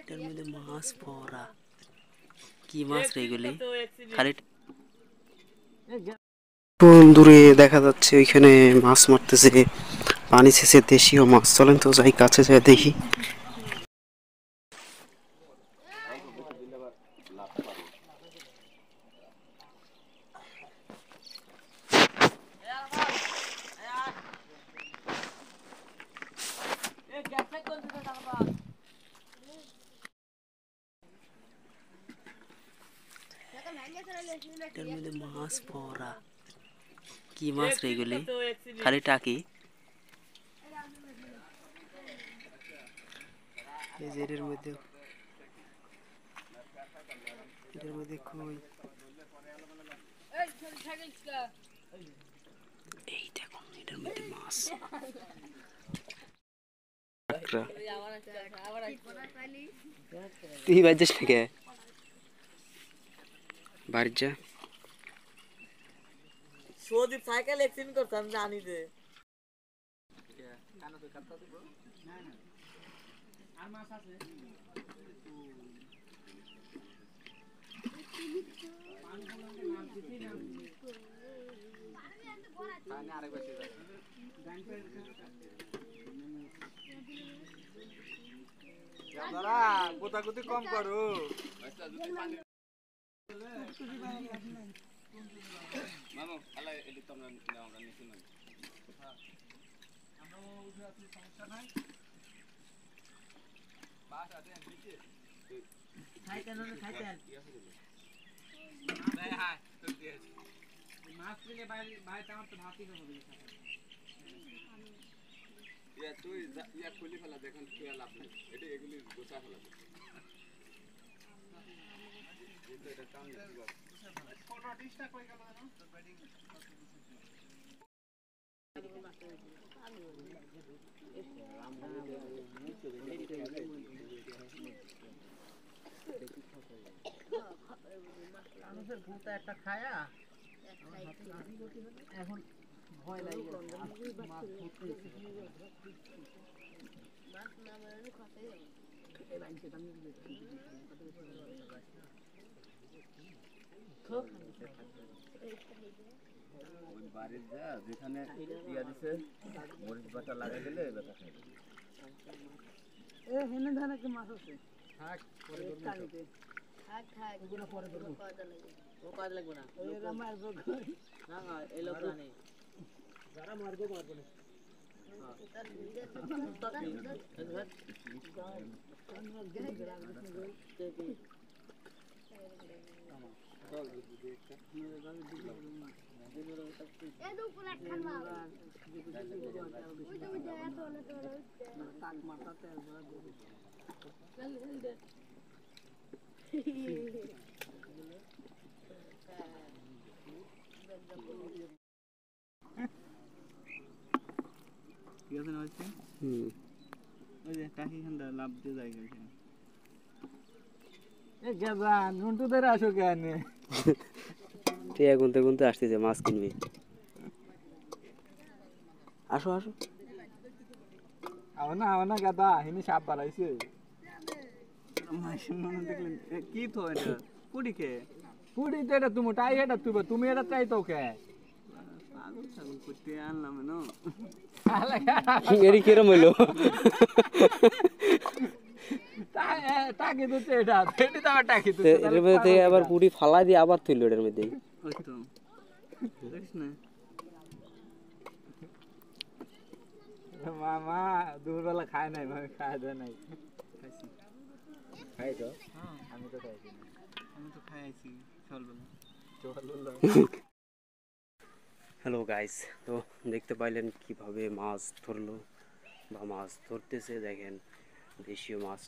এটার মধ্যে মাছ ভরা। কি মাছ রে এগুলি? খালি দূরে দেখা যাচ্ছে ওইখানে মাছ মারতেছে, পানি ছেঁচে দেশীয় মাছ। চলেন তো যাই কাছে যাই দেখি। এটার মধ্যে মাছ ভরা। কি মাছ রে এগুলি? খালি টাকি। এই যে এটার মধ্যে কই এই দেখুন এটার মধ্যে মাছ। তুই বাজছিস নাকি? বাড়ি যা। সদীপ সাইকেল এক্সিডেন্ট করছে আমি জানি যে আর মাছ আছে গোতাগুতি কম করো। মাছ কিনে বাইরে আমার তো ভাতই হবে। তুই খুলি ফেলা দেখুন লাভ নাই, এটা এগুলি গোছা ফেলা একটা খায়া এখন ভয় লাগে। বাড়ির যা যেখানে ইয়া দিছে মরিচ বাটা লাগাই দিলে ব্যথা খাইবে। হেনে ধানে কি মাছ আছে? থাক পরে কালিতে থাক থাক এগুলো পরে করব। ও কাজ লাগবে না, এরা মারবো না না এই লোক জানে যারা মারবো মারবো না। ঠিক আছে না হচ্ছে ওই যে টাকি খান্ডা লাভ দিয়ে যায় গেছে এ গাজা নুনটু ধরে আসো কেন টিয়া গুনতে গুনতে আসতেছে মাছ কিনবি। আসো আসো আওনা গাদা হিনি সাপ বাড়াইছে মাশিন মনে দেখলেন কি তো এটা পুডি কে পুডি তো এটা তুমি টাই এটা তুমি এটা চাই তো কে পাগল ছাগল করতে আনলাম না এরি কিরম হইলো? টাকি তো এটা এটি তো আবার টাকি তো এর মধ্যে আবার পুরি ফালা দিয়ে আবার তুইলো এর মধ্যে। ওই তো দেখিস না মামা দুপুরবেলা খায় নাই মানে খায় দেয় নাই। খাইছি খাইছো? আমি তো খাইছি না, আমি তো খাইছি সকালবেলা। হ্যালো গাইস, তো দেখতে পাইলেন কিভাবে মাছ ধরলো বা মাছ ধরতেছে। দেখেন দেশীয় মাছ।